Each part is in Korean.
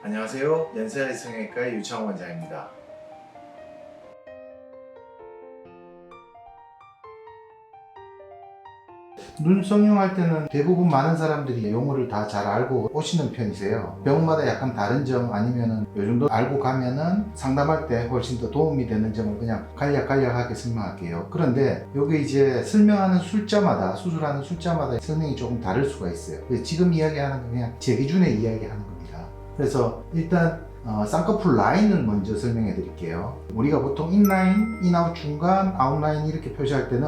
안녕하세요. 연세아이 성형외과의 유창원 원장입니다. 눈 성형할 때는 대부분 많은 사람들이 용어를 다 잘 알고 오시는 편이세요. 병원마다 약간 다른 점 아니면은 요 정도 알고 가면은 상담할 때 훨씬 더 도움이 되는 점을 그냥 간략하게 설명할게요. 그런데 요게 이제 설명하는 숫자마다, 수술하는 숫자마다 설명이 조금 다를 수가 있어요. 그래서 지금 이야기하는 건 그냥 제 기준에 이야기하는 겁니다. 그래서 일단 쌍꺼풀 라인을 먼저 설명해 드릴게요. 우리가 보통 인라인, 인아웃 중간, 아웃라인 이렇게 표시할 때는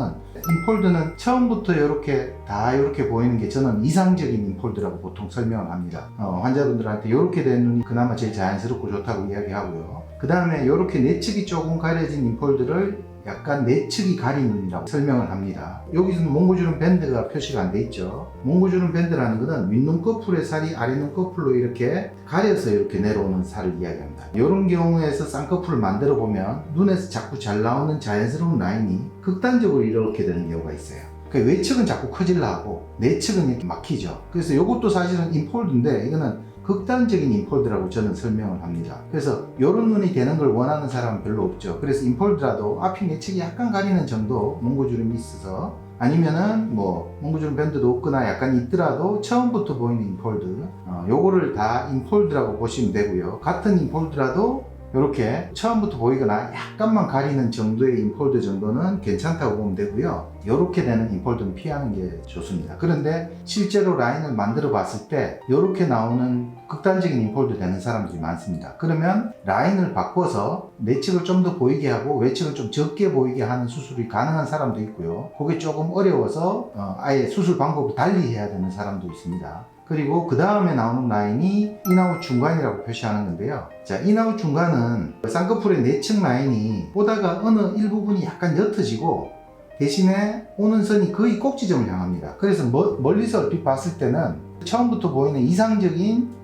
인폴드는 처음부터 이렇게 보이는 게 저는 이상적인 인폴드라고 보통 설명을 합니다. 환자분들한테 이렇게 된 눈이 그나마 제일 자연스럽고 좋다고 이야기하고요. 그 다음에 이렇게 내측이 조금 가려진 인폴드를 약간 내측이 가린 눈이라고 설명을 합니다. 여기서는 몽고주름 밴드가 표시가 안 돼 있죠. 몽고주름 밴드라는 것은 윗눈 꺼풀의 살이 아랫눈 꺼풀로 이렇게 가려서 이렇게 내려오는 살을 이야기합니다. 이런 경우에서 쌍꺼풀을 만들어 보면 눈에서 자꾸 잘 나오는 자연스러운 라인이 극단적으로 이렇게 되는 경우가 있어요. 외측은 자꾸 커질라 하고 내측은 이렇게 막히죠. 그래서 이것도 사실은 인폴드인데 이거는 극단적인 인폴드라고 저는 설명을 합니다. 그래서 이런 눈이 되는 걸 원하는 사람은 별로 없죠. 그래서 인폴드라도 앞이 내측이 약간 가리는 정도 몽고주름이 있어서 아니면은 몽고주름 밴드도 없거나 약간 있더라도 처음부터 보이는 인폴드 요거를 다 인폴드라고 보시면 되고요. 같은 인폴드라도 이렇게 처음부터 보이거나 약간만 가리는 정도의 인폴드 정도는 괜찮다고 보면 되고요. 이렇게 되는 인폴드는 피하는 게 좋습니다. 그런데 실제로 라인을 만들어 봤을 때 이렇게 나오는 극단적인 인폴드 되는 사람들이 많습니다. 그러면 라인을 바꿔서 내측을 좀 더 보이게 하고 외측을 좀 적게 보이게 하는 수술이 가능한 사람도 있고요. 그게 조금 어려워서 아예 수술 방법을 달리 해야 되는 사람도 있습니다. 그리고 그 다음에 나오는 라인이 인아웃 중간이라고 표시하는 건데요. 자, 인아웃 중간은 쌍꺼풀의 내측 라인이 보다가 어느 일부분이 약간 옅어지고 대신에 오는 선이 거의 꼭지점을 향합니다. 그래서 멀리서 얼핏 봤을 때는 처음부터 보이는 이상적인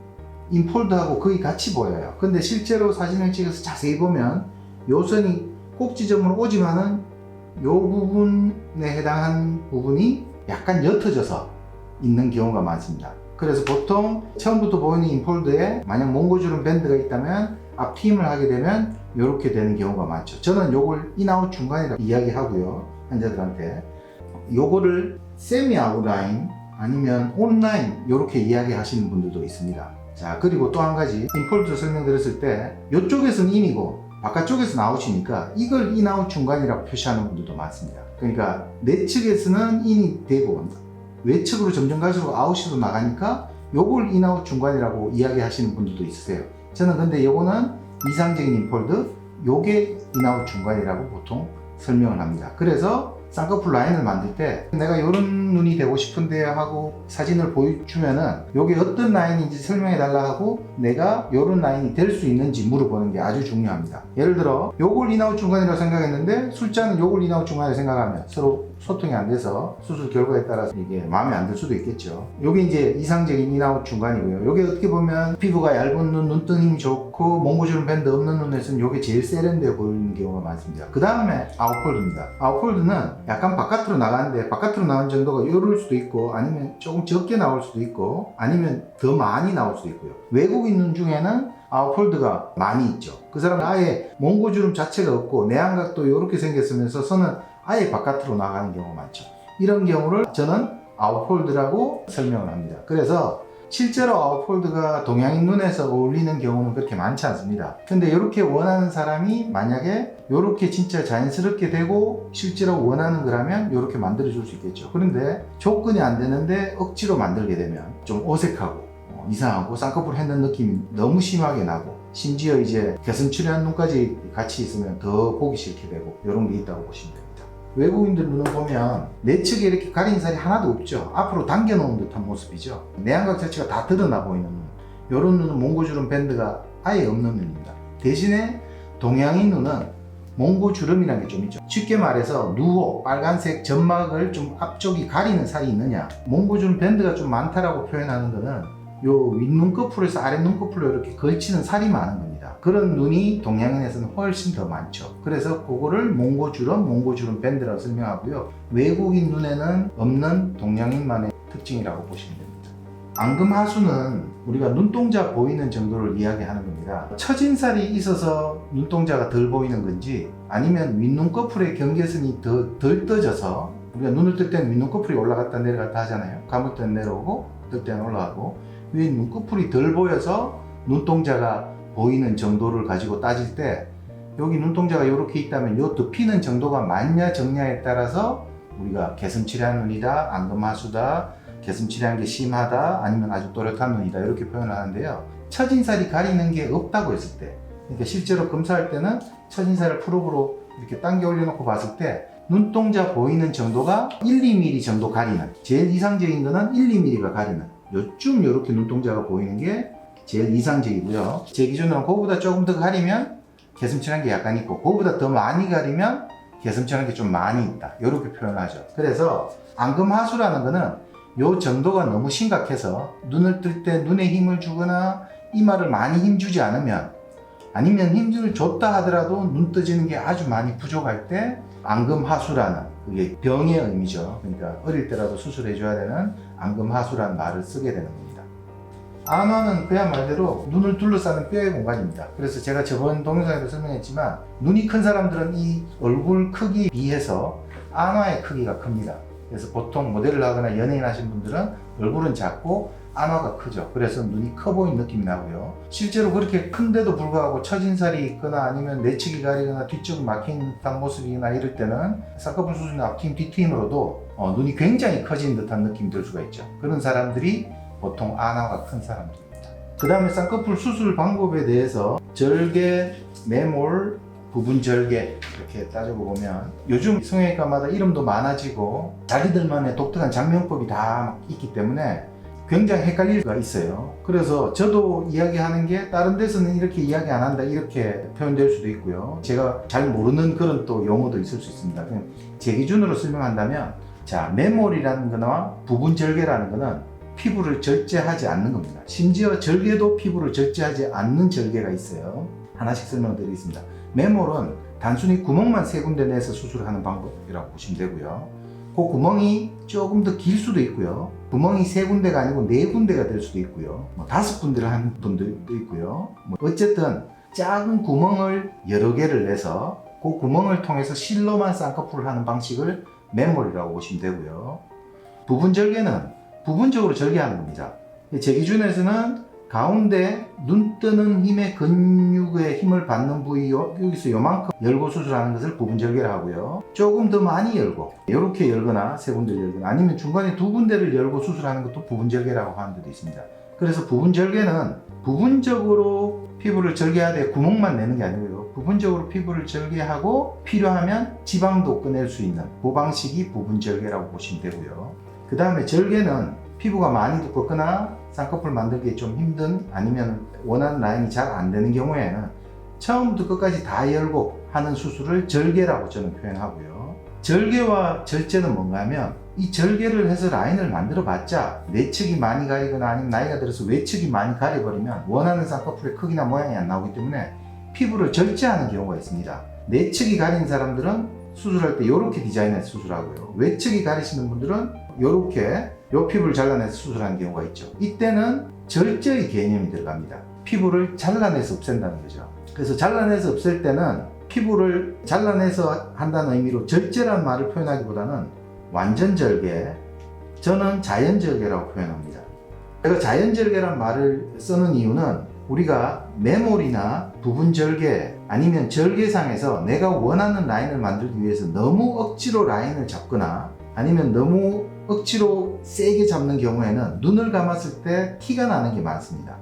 인폴드하고 거의 같이 보여요. 근데 실제로 사진을 찍어서 자세히 보면 요 선이 꼭지점으로 오지만은 요 부분에 해당한 부분이 약간 옅어져서 있는 경우가 많습니다. 그래서 보통 처음부터 보이는 인폴드에 만약 몽고주름 밴드가 있다면 앞 트임을 하게 되면 이렇게 되는 경우가 많죠. 저는 요걸 인아웃 중간이라고 이야기하고요. 환자들한테 요거를 세미 아웃라인 아니면 온라인 이렇게 이야기하시는 분들도 있습니다. 자, 그리고 또 한 가지 인폴드 설명드렸을 때 이쪽에서는 인이고 바깥쪽에서는 아웃이니까 이걸 인아웃 중간이라고 표시하는 분들도 많습니다. 그러니까 내측에서는 인이 되고 외측으로 점점 갈수록 아웃으로 나가니까 요걸 인아웃 중간이라고 이야기하시는 분들도 있으세요. 저는 근데 요거는 이상적인 인폴드, 요게 인아웃 중간이라고 보통 설명을 합니다. 그래서 쌍꺼풀 라인을 만들 때 내가 요런 눈이 되고 싶은데 하고 사진을 보여주면은 요게 어떤 라인인지 설명해 달라 하고 내가 요런 라인이 될 수 있는지 물어보는 게 아주 중요합니다. 예를 들어 요걸 인아웃 중간이라고 생각했는데 술자는 요걸 인아웃 중간이라고 생각하면 서로 소통이 안 돼서 수술 결과에 따라서 이게 마음에 안 들 수도 있겠죠. 요게 이제 이상적인 인아웃 중간이고요. 요게 어떻게 보면 피부가 얇은 눈, 눈등 힘이 좋고 몽고주름 밴드 없는 눈에서는 요게 제일 세련되어 보이는 경우가 많습니다. 그 다음에 아웃폴드입니다. 아웃폴드는 약간 바깥으로 나가는데 바깥으로 나온 정도가 요럴 수도 있고 아니면 조금 적게 나올 수도 있고 아니면 더 많이 나올 수도 있고요. 외국인 눈 중에는 아웃폴드가 많이 있죠. 그 사람은 아예 몽고주름 자체가 없고 내안각도 이렇게 생겼으면서 선은 아예 바깥으로 나가는 경우가 많죠. 이런 경우를 저는 아웃폴드라고 설명을 합니다. 그래서 실제로 아웃폴드가 동양인 눈에서 어울리는 경우는 그렇게 많지 않습니다. 근데 이렇게 원하는 사람이 만약에 이렇게 진짜 자연스럽게 되고 실제로 원하는 거라면 이렇게 만들어 줄 수 있겠죠. 그런데 조건이 안 되는데 억지로 만들게 되면 좀 어색하고 이상하고 쌍꺼풀 했는 느낌이 너무 심하게 나고 심지어 이제 개선 출혈한 눈까지 같이 있으면 더 보기 싫게 되고 이런 게 있다고 보시면 됩니다. 외국인들 눈을 보면 내측에 이렇게 가린 살이 하나도 없죠. 앞으로 당겨 놓은 듯한 모습이죠. 내안각 자체가 다 드러나 보이는 눈. 이런 눈은 몽고주름 밴드가 아예 없는 눈입니다. 대신에 동양인 눈은 몽고주름이라는 게 좀 있죠. 쉽게 말해서 누호, 빨간색 점막을 좀 앞쪽이 가리는 살이 있느냐. 몽고주름 밴드가 좀 많다라고 표현하는 것은 요 윗눈꺼풀에서 아랫눈꺼풀로 이렇게 걸치는 살이 많은 겁니다. 그런 눈이 동양인에서는 훨씬 더 많죠. 그래서 그거를 몽고주름 밴드라고 설명하고요. 외국인 눈에는 없는 동양인만의 특징이라고 보시면 됩니다. 앙금하수는 우리가 눈동자 보이는 정도를 이야기하는 겁니다. 처진살이 있어서 눈동자가 덜 보이는 건지 아니면 윗눈꺼풀의 경계선이 덜 떠져서 우리가 눈을 뜰 때는 윗눈꺼풀이 올라갔다 내려갔다 하잖아요. 감을 때는 내려오고 뜰 때는 올라가고 위 눈꺼풀이 덜 보여서 눈동자가 보이는 정도를 가지고 따질 때 여기 눈동자가 이렇게 있다면 요 덮이는 정도가 많냐 적냐에 따라서 우리가 개슴츠레한 눈이다, 앙금하수다, 개슴츠레한 게 심하다, 아니면 아주 또렷한 눈이다 이렇게 표현을 하는데요. 처진살이 가리는 게 없다고 했을 때, 그러니까 실제로 검사할 때는 처진살을 프로브로 이렇게 당겨 올려놓고 봤을 때 눈동자 보이는 정도가 1, 2mm 정도 가리는, 제일 이상적인 거는 1, 2mm가 가리는 요쯤 이렇게 눈동자가 보이는 게 제일 이상적이고요. 제 기준으로는 그거보다 조금 더 가리면 개슴츠레한 게 약간 있고 그거보다 더 많이 가리면 개슴츠레한 게 좀 많이 있다 이렇게 표현하죠. 그래서 앙금하수라는 거는 요 정도가 너무 심각해서 눈을 뜰 때 눈에 힘을 주거나 이마를 많이 힘주지 않으면, 아니면 힘을 줬다 하더라도 눈 떠지는 게 아주 많이 부족할 때 앙금하수라는, 그게 병의 의미죠. 그러니까 어릴 때라도 수술해 줘야 되는 앙금하수라는 말을 쓰게 되는 겁니다. 안화는 그야말로 눈을 둘러싸는 뼈의 공간입니다. 그래서 제가 저번 동영상에도 설명했지만 눈이 큰 사람들은 이 얼굴 크기에 비해서 안화의 크기가 큽니다. 그래서 보통 모델을 하거나 연예인 하신 분들은 얼굴은 작고 안화가 크죠. 그래서 눈이 커 보이는 느낌이 나고요. 실제로 그렇게 큰데도 불구하고 처진살이 있거나 아니면 내측이 가리거나 뒤쪽 막힌 듯한 모습이나 이럴 때는 쌍꺼풀 수술이나 앞트임 뒤트임으로도 눈이 굉장히 커진 듯한 느낌이 들 수가 있죠. 그런 사람들이 보통 안화가 큰 사람들입니다. 그 다음에 쌍꺼풀 수술 방법에 대해서 절개, 매몰, 부분 절개 이렇게 따지고 보면 요즘 성형외과마다 이름도 많아지고 자기들만의 독특한 장명법이 다 있기 때문에 굉장히 헷갈릴 수가 있어요. 그래서 저도 이야기하는 게 다른 데서는 이렇게 이야기 안 한다 이렇게 표현될 수도 있고요. 제가 잘 모르는 그런 또 용어도 있을 수 있습니다. 그냥 제 기준으로 설명한다면, 자, 매몰이라는 거나 부분 절개라는 거는 피부를 절제하지 않는 겁니다. 심지어 절개도 피부를 절제하지 않는 절개가 있어요. 하나씩 설명드리겠습니다. 매몰은 단순히 구멍만 3군데 내서 수술하는 방법이라고 보시면 되고요. 그 구멍이 조금 더 길 수도 있고요. 구멍이 3군데가 아니고 4군데가 될 수도 있고요. 5군데를 하는 분들도 있고요. 어쨌든 작은 구멍을 여러 개를 내서 그 구멍을 통해서 실로만 쌍꺼풀을 하는 방식을 매몰이라고 보시면 되고요. 부분 절개는 부분적으로 절개하는 겁니다. 제 기준에서는 가운데 눈 뜨는 힘의 근육의 힘을 받는 부위 여기서 요만큼 열고 수술하는 것을 부분 절개를 하고요. 조금 더 많이 열고 이렇게 열거나 3군데를 열거나 아니면 중간에 2군데를 열고 수술하는 것도 부분 절개라고 하는 데도 있습니다. 그래서 부분 절개는 부분적으로 피부를 절개하되 구멍만 내는 게 아니고요. 부분적으로 피부를 절개하고 필요하면 지방도 꺼낼 수 있는 그 방식이 부분 절개라고 보시면 되고요. 그 다음에 절개는 피부가 많이 두껍거나 쌍꺼풀 만들기 좀 힘든, 아니면 원하는 라인이 잘 안 되는 경우에는 처음부터 끝까지 다 열고 하는 수술을 절개라고 저는 표현하고요. 절개와 절제는 뭔가 하면 이 절개를 해서 라인을 만들어 봤자 내측이 많이 가리거나 아니면 나이가 들어서 외측이 많이 가려버리면 원하는 쌍꺼풀의 크기나 모양이 안 나오기 때문에 피부를 절제하는 경우가 있습니다. 내측이 가린 사람들은 수술할 때 이렇게 디자인해서 수술하고요. 외측이 가리시는 분들은 이렇게 요 피부를 잘라내서 수술하는 경우가 있죠. 이때는 절제의 개념이 들어갑니다. 피부를 잘라내서 없앤다는 거죠. 그래서 잘라내서 없앨 때는 피부를 잘라내서 한다는 의미로 절제라는 말을 표현하기보다는 완전 절개, 저는 자연 절개라고 표현합니다. 제가 자연 절개라는 말을 쓰는 이유는 우리가 매몰이나 부분 절개 아니면 절개상에서 내가 원하는 라인을 만들기 위해서 너무 억지로 라인을 잡거나 아니면 너무 억지로 세게 잡는 경우에는 눈을 감았을 때 티가 나는 게 많습니다.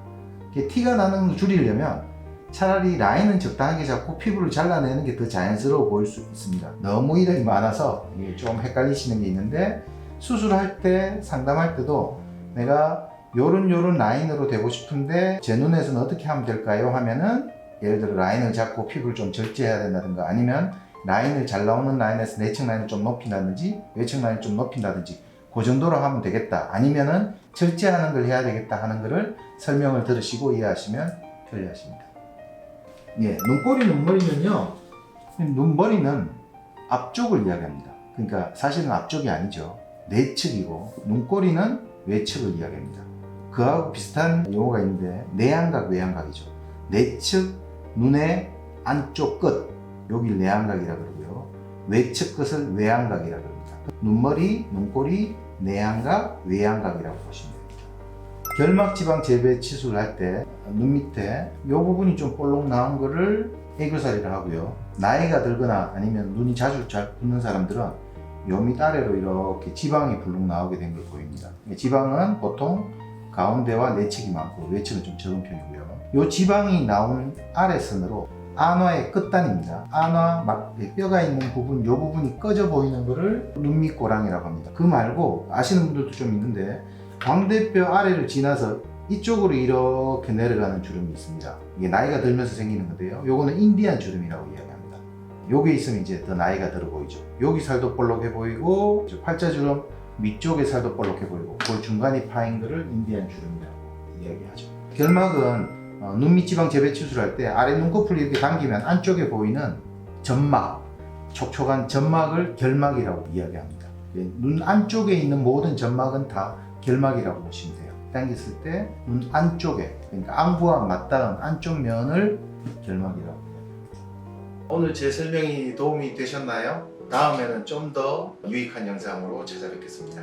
티가 나는 걸 줄이려면 차라리 라인은 적당하게 잡고 피부를 잘라내는 게 더 자연스러워 보일 수 있습니다. 너무 이력이 많아서 좀 헷갈리시는 게 있는데, 수술할 때 상담할 때도 내가 요런 라인으로 되고 싶은데 제 눈에서는 어떻게 하면 될까요? 하면은 예를 들어 라인을 잡고 피부를 좀 절제해야 된다든가, 아니면 라인을 잘 나오는 라인에서 내측 라인을 좀 높인다든지 외측 라인을 좀 높인다든지 그 정도로 하면 되겠다, 아니면은 절제하는 걸 해야 되겠다 하는 거를 설명을 들으시고 이해하시면 편리하십니다. 예, 눈꼬리 눈머리는요, 눈머리는 앞쪽을 이야기합니다. 그러니까 사실은 앞쪽이 아니죠. 내측이고 눈꼬리는 외측을 이야기합니다. 그하고 비슷한 용어가 있는데 내안각, 외안각이죠. 내측 눈의 안쪽 끝, 여길 내안각이라 그러고요. 외측 끝을 외안각이라 그럽니다. 눈머리, 눈꼬리, 내안각, 외안각이라고 보시면 됩니다. 결막지방 재배 치수를 할 때 눈 밑에 이 부분이 좀 볼록 나온 거를 애교살이라 하고요. 나이가 들거나 아니면 눈이 자주 잘 붓는 사람들은 요 밑 아래로 이렇게 지방이 불룩 나오게 된 걸 보입니다. 지방은 보통 가운데와 내측이 많고 외측은 좀 적은 편이고요. 요 지방이 나온 아래선으로 안화의 끝단입니다. 안화 뼈가 있는 부분, 요 부분이 꺼져 보이는 거를 눈밑고랑이라고 합니다. 그 말고 아시는 분들도 좀 있는데 광대뼈 아래를 지나서 이쪽으로 이렇게 내려가는 주름이 있습니다. 이게 나이가 들면서 생기는 건데요. 요거는 인디안 주름이라고 이야기합니다. 요게 있으면 이제 더 나이가 들어 보이죠. 여기 살도 볼록해 보이고 팔자주름 밑쪽에 살도 볼록해 보이고 그 중간이 파인 거를 인디안 주름이라고 이야기하죠. 결막은 눈밑 지방 재배 치수를 할 때 아래 눈꺼풀을 이렇게 당기면 안쪽에 보이는 점막, 촉촉한 점막을 결막이라고 이야기합니다. 눈 안쪽에 있는 모든 점막은 다 결막이라고 보시면 돼요. 당겼을 때 눈 안쪽에, 그러니까 안구와 맞닿은 안쪽 면을 결막이라고 이야기합니다. 오늘 제 설명이 도움이 되셨나요? 다음에는 좀 더 유익한 영상으로 찾아뵙겠습니다.